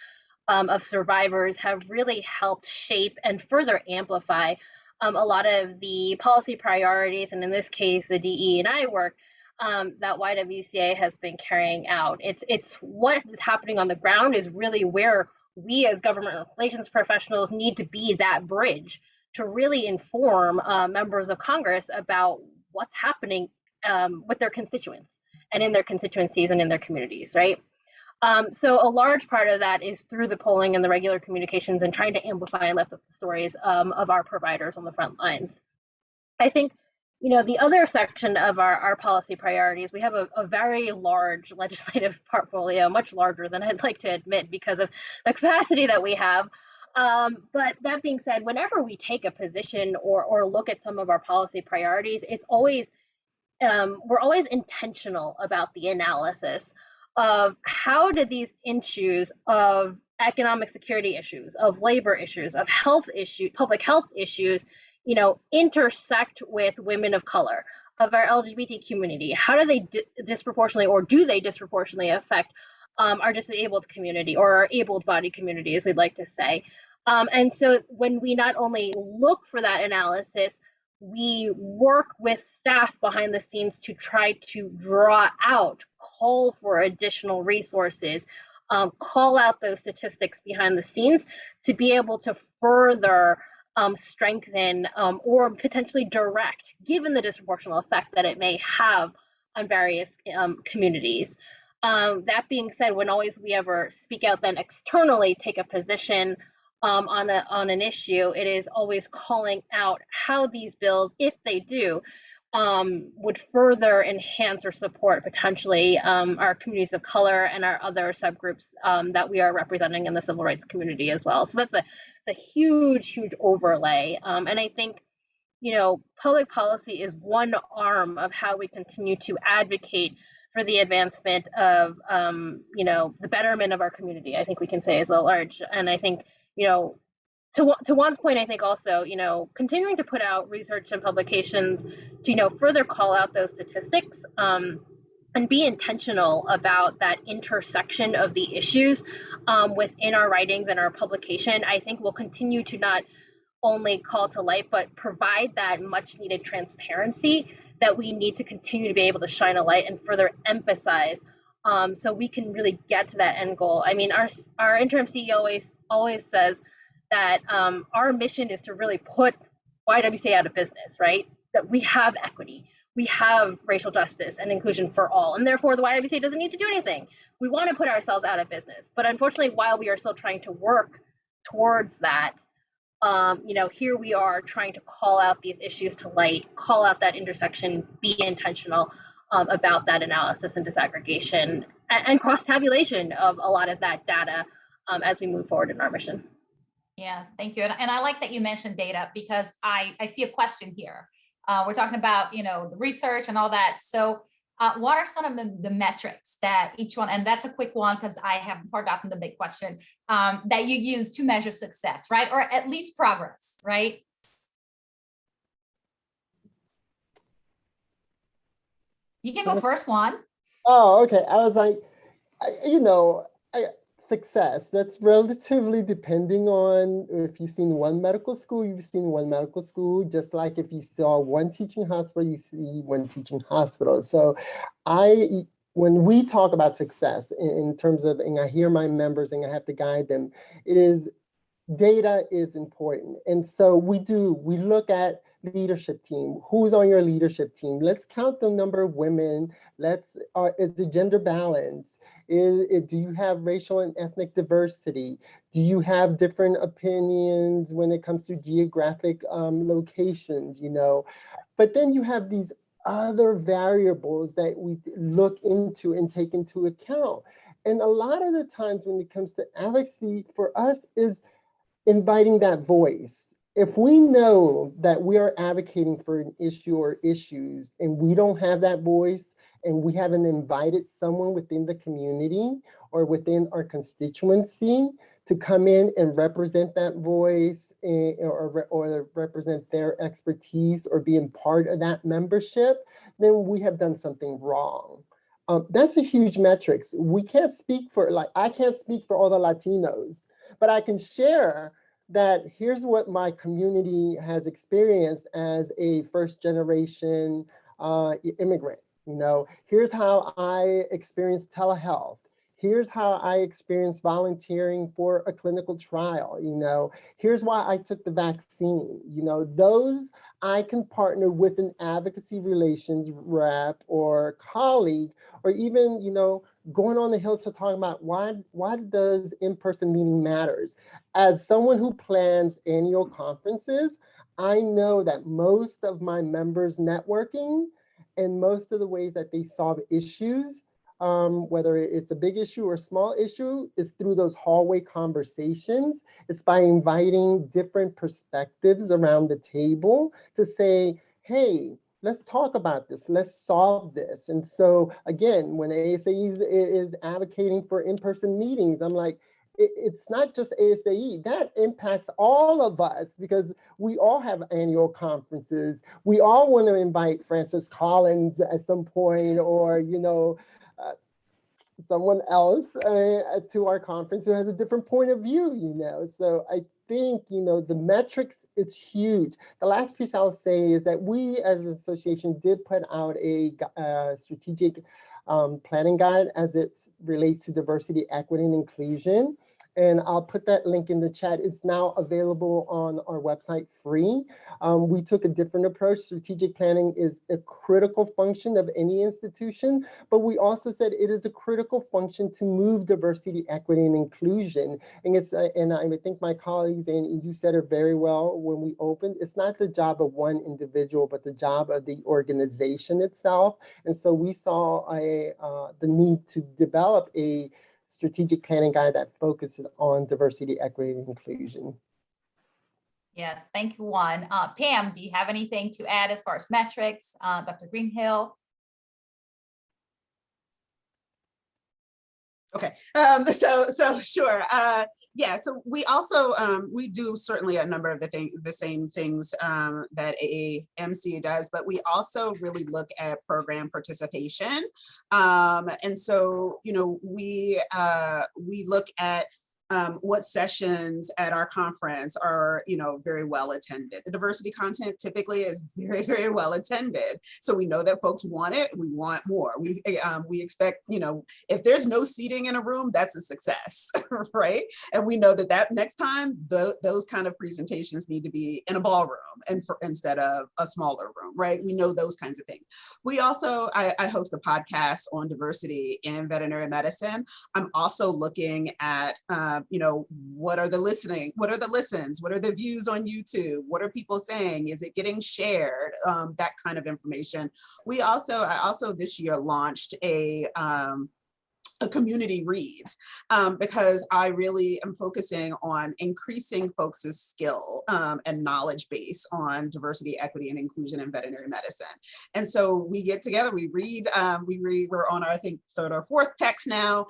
of survivors have really helped shape and further amplify a lot of the policy priorities, and in this case, the DE&I work that YWCA has been carrying out. It's what is happening on the ground is really where we as government relations professionals need to be that bridge to really inform members of Congress about what's happening with their constituents and in their constituencies and in their communities, right? So a large part of that is through the polling and the regular communications and trying to amplify and lift up the stories of our providers on the front lines. I think, the other section of our policy priorities, we have a very large legislative portfolio, much larger than I'd like to admit because of the capacity that we have. But that being said, whenever we take a position or look at some of our policy priorities, it's always, we're always intentional about the analysis of how do these issues of economic security issues, of labor issues, of health issues, public health issues, intersect with women of color, of our LGBT community. How do they disproportionately, or do they disproportionately affect our disabled community, or our able-bodied community, as we'd like to say. And so when we not only look for that analysis, we work with staff behind the scenes to try to draw out, call for additional resources, call out those statistics behind the scenes to be able to further strengthen or potentially direct, given the disproportional effect that it may have on various communities. That being said, when always we ever speak out, then externally take a position on an issue, it is always calling out how these bills, if they do, would further enhance or support potentially our communities of color and our other subgroups that we are representing in the civil rights community as well. So that's a huge, huge overlay. And I think, public policy is one arm of how we continue to advocate for the advancement of, the betterment of our community, I think we can say as a large. And I think, to Juan's point, I think also, continuing to put out research and publications to, further call out those statistics and be intentional about that intersection of the issues within our writings and our publication, I think will continue to not only call to light, but provide that much needed transparency that we need to continue to be able to shine a light and further emphasize so we can really get to that end goal. I mean, our interim CEO always says that our mission is to really put YWCA out of business, right? That we have equity, we have racial justice and inclusion for all, and therefore the YWCA doesn't need to do anything. We want to put ourselves out of business. But unfortunately, while we are still trying to work towards that, here we are trying to call out these issues to light, call out that intersection, be intentional about that analysis and disaggregation and cross-tabulation of a lot of that data as we move forward in our mission. Yeah, thank you. And I like that you mentioned data because I see a question here. We're talking about, the research and all that. So what are some of the metrics that each one, and that's a quick one because I have forgotten the big question, that you use to measure success, right? Or at least progress, right? You can go first, Juan. Oh, okay. I was like, you know, success, that's relatively depending on if you've seen one medical school, you've seen one medical school, just like if you saw one teaching hospital, you see one teaching hospital. So when we talk about success in terms of, and I hear my members and I have to guide them, it is data is important. And so we look at leadership team. Who's on your leadership team? Let's count the number of women. Is the gender balance? Do you have racial and ethnic diversity? Do you have different opinions when it comes to geographic locations, you know? But then you have these other variables that we look into and take into account. And a lot of the times when it comes to advocacy for us is inviting that voice. If we know that we are advocating for an issue or issues and we don't have that voice and we haven't invited someone within the community or within our constituency to come in and represent that voice or represent their expertise or being part of that membership, then we have done something wrong. That's a huge metric. We can't speak for, like, I can't speak for all the Latinos, but I can share that here's what my community has experienced as a first generation immigrant. You know, here's how I experienced telehealth. Here's how I experienced volunteering for a clinical trial. You know, here's why I took the vaccine. You know, those I can partner with an advocacy relations rep or colleague, or even, you know, going on the hill to talk about why does in-person meeting matters. As someone who plans annual conferences, I know that most of my members' networking and most of the ways that they solve issues, whether it's a big issue or a small issue, is through those hallway conversations. It's by inviting different perspectives around the table to say, hey, let's talk about this, let's solve this. And so again, when ASAE is advocating for in-person meetings, I'm like, it's not just ASAE, that impacts all of us because we all have annual conferences. We all want to invite Francis Collins at some point, or, you know, someone else to our conference who has a different point of view, you know. So I think, you know, the metrics, it's huge. The last piece I'll say is that we as an association did put out a strategic planning guide as it relates to diversity, equity, and inclusion. And I'll put that link in the chat. It's now available on our website free. We took a different approach. Strategic planning is a critical function of any institution, but we also said it is a critical function to move diversity, equity, and inclusion. And and I think my colleagues and you said it very well when we opened, it's not the job of one individual, but the job of the organization itself. And so we saw the need to develop a strategic planning guide that focuses on diversity, equity, and inclusion. Yeah, thank you, Juan. Pam, do you have anything to add as far as metrics? Dr. Greenhill? Okay, so sure. Yeah, so we also, we do certainly a number of the same things that AAMC does, but we also really look at program participation. And so, you know, we look at what sessions at our conference are, you know, very well attended. The diversity content typically is very, very well attended. So we know that folks want it, we want more. We expect, you know, if there's no seating in a room, that's a success, right? And we know that next time, those kind of presentations need to be in a ballroom instead of a smaller room, right? We know those kinds of things. We also, I host a podcast on diversity in veterinary medicine. I'm also looking at, you know, what are the listens? What are the views on YouTube? What are people saying? Is it getting shared? That kind of information. I also this year launched a a community reads, because I really am focusing on increasing folks' skill and knowledge base on diversity, equity, and inclusion in veterinary medicine. And so we get together, we read, we're on our, I think, third or fourth text now.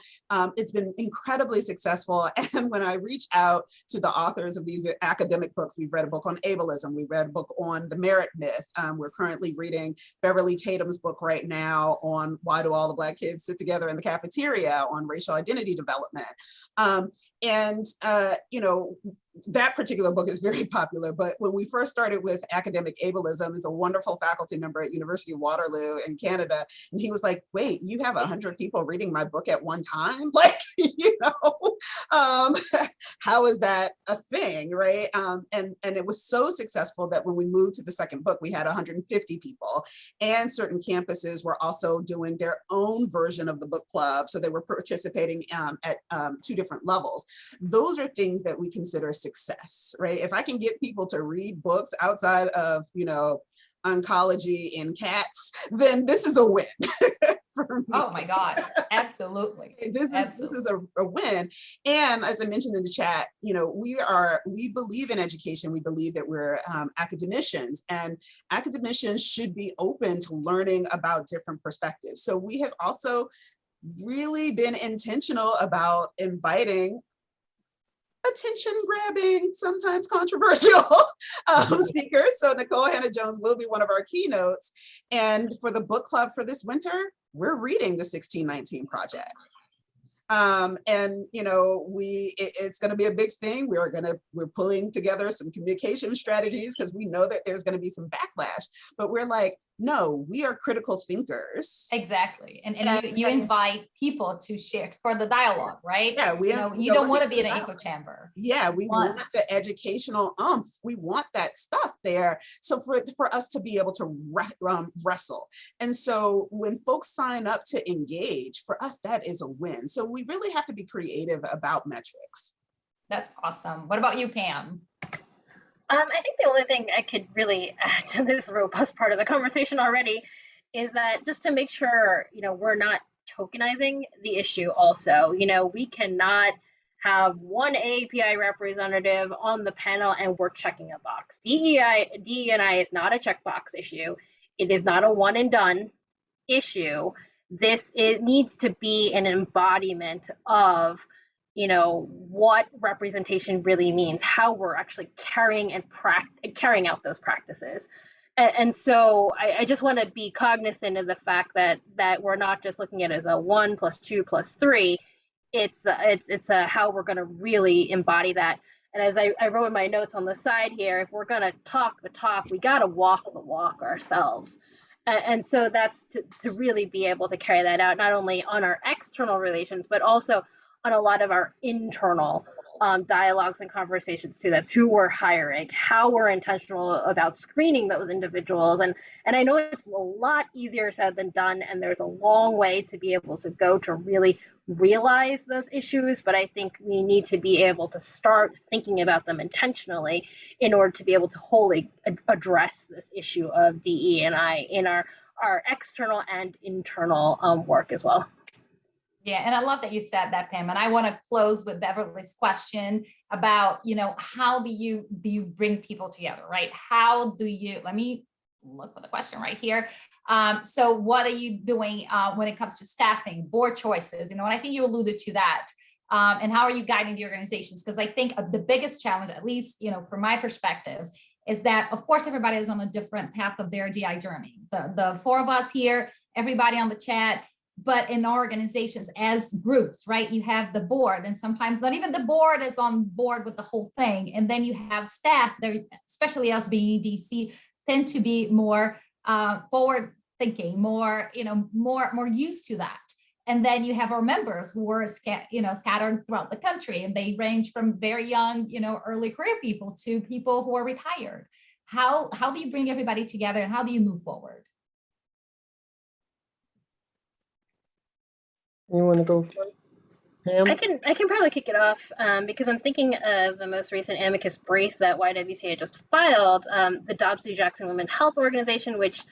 It's been incredibly successful. And when I reach out to the authors of these academic books, we've read a book on ableism, we read a book on the merit myth. We're currently reading Beverly Tatum's book right now on why do all the Black kids sit together in the cafeteria, on racial identity development. You know, that particular book is very popular, but when we first started with academic ableism, is a wonderful faculty member at University of Waterloo in Canada, and he was like, wait, you have 100 people reading my book at one time? Like, you know, how is that a thing, right? And it was so successful that when we moved to the second book, we had 150 people, and certain campuses were also doing their own version of the book club, so they were participating at 2 different levels. Those are things that we consider success, right? If I can get people to read books outside of, you know, oncology and cats, then this is a win for me. Oh my God, absolutely. This is a win. And as I mentioned in the chat, you know, we believe in education. We believe that we're academicians, and academicians should be open to learning about different perspectives. So we have also really been intentional about inviting attention-grabbing, sometimes controversial speakers. So Nicole Hannah-Jones will be one of our keynotes. And for the book club for this winter, we're reading the 1619 Project. And you know, it's going to be a big thing. We're pulling together some communication strategies because we know that there's going to be some backlash, but we're like, no, we are critical thinkers. Exactly. And you invite people to shift for the dialogue, right? Yeah, you don't want to be in an echo chamber. Yeah, we want the educational we want that stuff there. So for us to be able to wrestle. And so when folks sign up to engage, for us, that is a win. So we really have to be creative about metrics. That's awesome. What about you, Pam? I think the only thing I could really add to this robust part of the conversation already is that just to make sure, you know, we're not tokenizing the issue also. You know, we cannot have one AAPI representative on the panel and we're checking a box. DE&I is not a checkbox issue. It is not a one and done issue. It needs to be an embodiment of, you know, what representation really means, how we're actually carrying out those practices. And so I just want to be cognizant of the fact that we're not just looking at it as a 1 + 2 + 3. It's how we're going to really embody that. And as I wrote in my notes on the side here, if we're going to talk the talk, we got to walk the walk ourselves. And so that's to really be able to carry that out, not only on our external relations, but also on a lot of our internal dialogues and conversations too. That's who we're hiring, how we're intentional about screening those individuals. And I know it's a lot easier said than done, and there's a long way to be able to go to really realize those issues, but I think we need to be able to start thinking about them intentionally in order to be able to wholly address this issue of DE&I in our external and internal work as well. Yeah, and I love that you said that, Pam. And I want to close with Beverly's question about, you know, how do you bring people together, right? How do you, let me look for the question right here. So what are you doing when it comes to staffing, board choices, you know, and I think you alluded to that. And how are you guiding the organizations? Because I think the biggest challenge, at least, you know, from my perspective, is that, of course, everybody is on a different path of their DI journey. The 4 of us here, everybody on the chat, but in our organizations as groups, right? You have the board, and sometimes not even the board is on board with the whole thing. And then you have staff, especially us being EDC, tend to be more forward thinking, more, you know, more used to that. And then you have our members who are scattered throughout the country, and they range from very young, you know, early career people to people who are retired. How do you bring everybody together, and how do you move forward? You want to go first, Pam? I can probably kick it off because I'm thinking of the most recent amicus brief that YWCA just filed, the Dobbs v. Jackson Women's Health Organization, which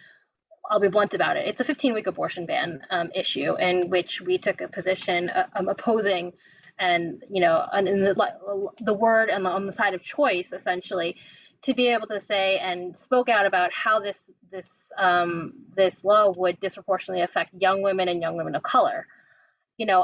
I'll be blunt about it. It's a 15-week abortion ban issue in which we took a position opposing, and in the word and on the side of choice, essentially, to be able to say and spoke out about how this law would disproportionately affect young women and young women of color.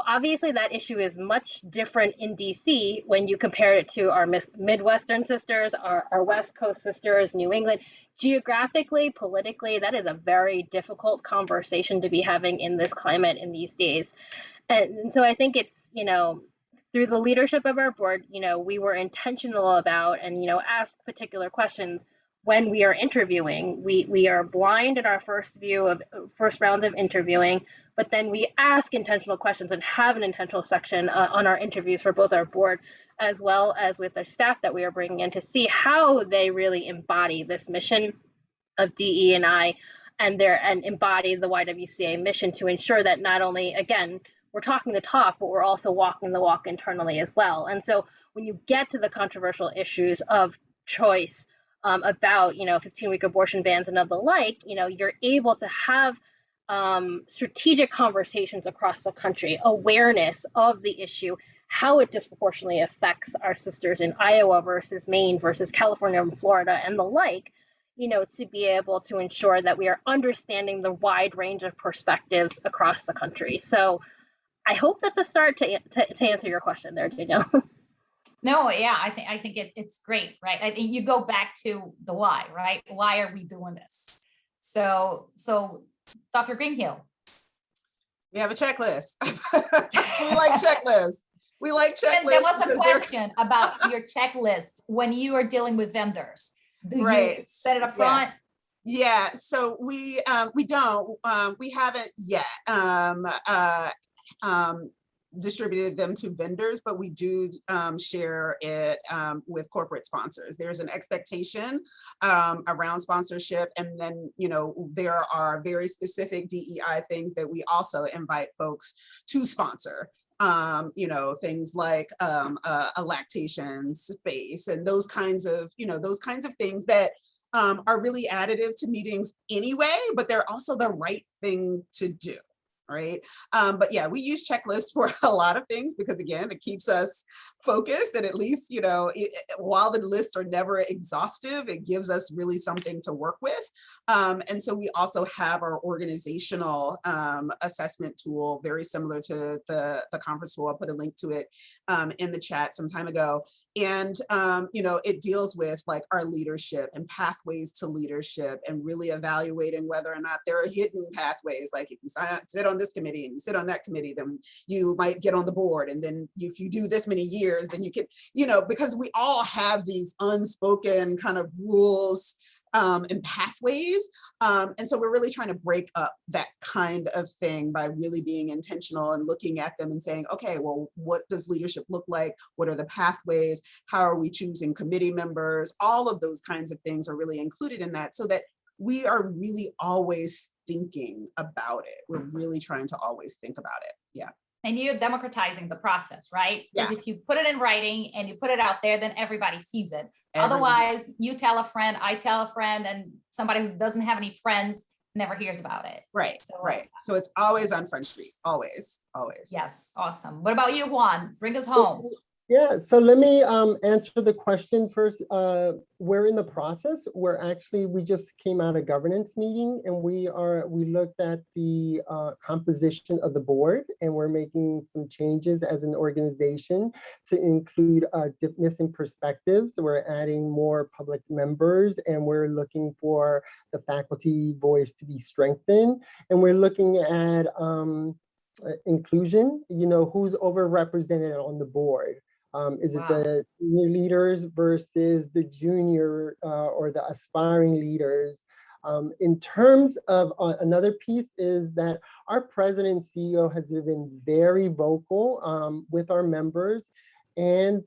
Obviously that issue is much different in DC when you compare it to our Midwestern sisters, our West Coast sisters, New England. Geographically, politically, that is a very difficult conversation to be having in this climate in these days. And so I think it's, through the leadership of our board, we were intentional about and, ask particular questions when we are interviewing. We are blind in our first round of interviewing, but then we ask intentional questions and have an intentional section on our interviews for both our board as well as with our staff that we are bringing in to see how they really embody this mission of DE&I and embody the YWCA mission to ensure that not only, again, we're talking the talk, but we're also walking the walk internally as well. And so when you get to the controversial issues of choice, about 15-week abortion bans and of the like, you're able to have strategic conversations across the country, awareness of the issue, how it disproportionately affects our sisters in Iowa versus Maine versus California and Florida and the like, to be able to ensure that we are understanding the wide range of perspectives across the country. So I hope that's a start to answer your question there, Danielle. No, yeah, I think it's great, right? I think you go back to the why, right? Why are we doing this? So Dr. Greenhill. We have a checklist. We like checklists. We like checklists. And there was a question about your checklist when you are dealing with vendors. Do you set it up front? Yeah, so we don't. We haven't yet. Distributed them to vendors, but we do share it with corporate sponsors. There's an expectation around sponsorship, and then there are very specific DEI things that we also invite folks to sponsor. Things like a lactation space and those kinds of things that are really additive to meetings anyway, but they're also the right thing to do. Right. But yeah, we use checklists for a lot of things because, again, it keeps us focused. And at least, while the lists are never exhaustive, it gives us really something to work with. And so we also have our organizational assessment tool, very similar to the conference tool. I'll put a link to it in the chat some time ago. And, it deals with like our leadership and pathways to leadership and really evaluating whether or not there are hidden pathways. Like if you sit on this committee and you sit on that committee, then you might get on the board. And then if you do this many years, then you can, because we all have these unspoken kind of rules and pathways. And so we're really trying to break up that kind of thing by really being intentional and looking at them and saying, okay, well, what does leadership look like? What are the pathways? How are we choosing committee members? All of those kinds of things are really included in that so that we are really always thinking about it. We're really trying to always think about it. Yeah. And you're democratizing the process, right? Yeah. Because if you put it in writing and you put it out there, then everybody sees it. Otherwise, you tell a friend, I tell a friend, and somebody who doesn't have any friends never hears about it. Right, right. So it's always on Front Street, always, always. Yes, awesome. What about you, Juan? Bring us home. Yeah, so let me answer the question first. We're in the process. We just came out of governance meeting, and we looked at the composition of the board, and we're making some changes as an organization to include missing perspectives. We're adding more public members, and we're looking for the faculty voice to be strengthened, and we're looking at inclusion. Who's overrepresented on the board. Is it the senior leaders versus the junior or the aspiring leaders? In terms of another piece is that our president and CEO has been very vocal with our members and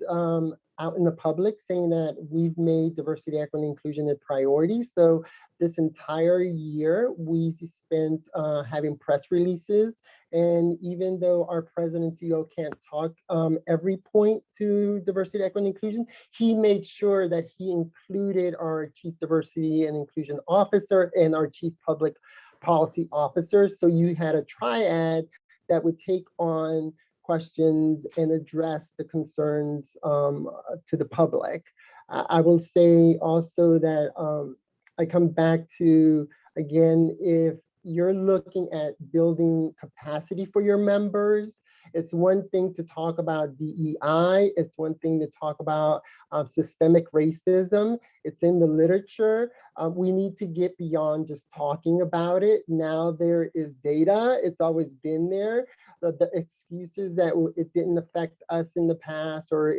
out in the public saying that we've made diversity, equity, and inclusion a priority. So this entire year we've spent having press releases. And even though our president and CEO can't talk every point to diversity, equity, and inclusion, he made sure that he included our chief diversity and inclusion officer and our chief public policy officers. So you had a triad that would take on questions and address the concerns to the public. I will say also that I come back to, again, if you're looking at building capacity for your members, it's one thing to talk about DEI. It's one thing to talk about systemic racism. It's in the literature. We need to get beyond just talking about it. Now there is data. It's always been there. The excuses that it didn't affect us in the past, or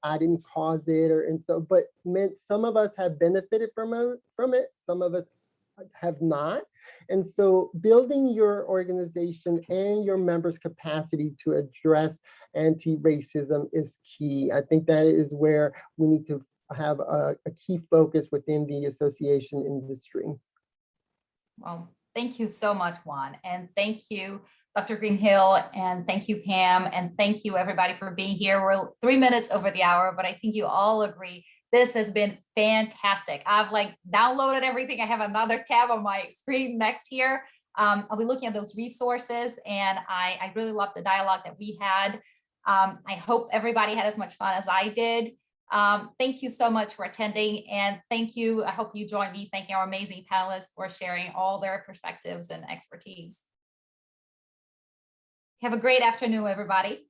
I didn't cause it, but some of us have benefited from it. Some of us have not. And so building your organization and your members' capacity to address anti-racism is key. I think that is where we need to have a key focus within the association industry. Well, thank you so much, Juan. And thank you, Dr. Greenhill, and thank you, Pam, and thank you everybody for being here. We're 3 minutes over the hour, but I think you all agree this has been fantastic. I've downloaded everything. I have another tab on my screen next here. I'll be looking at those resources, and I really love the dialogue that we had. I hope everybody had as much fun as I did. Thank you so much for attending, and thank you. I hope you join me thanking our amazing panelists for sharing all their perspectives and expertise. Have a great afternoon, everybody.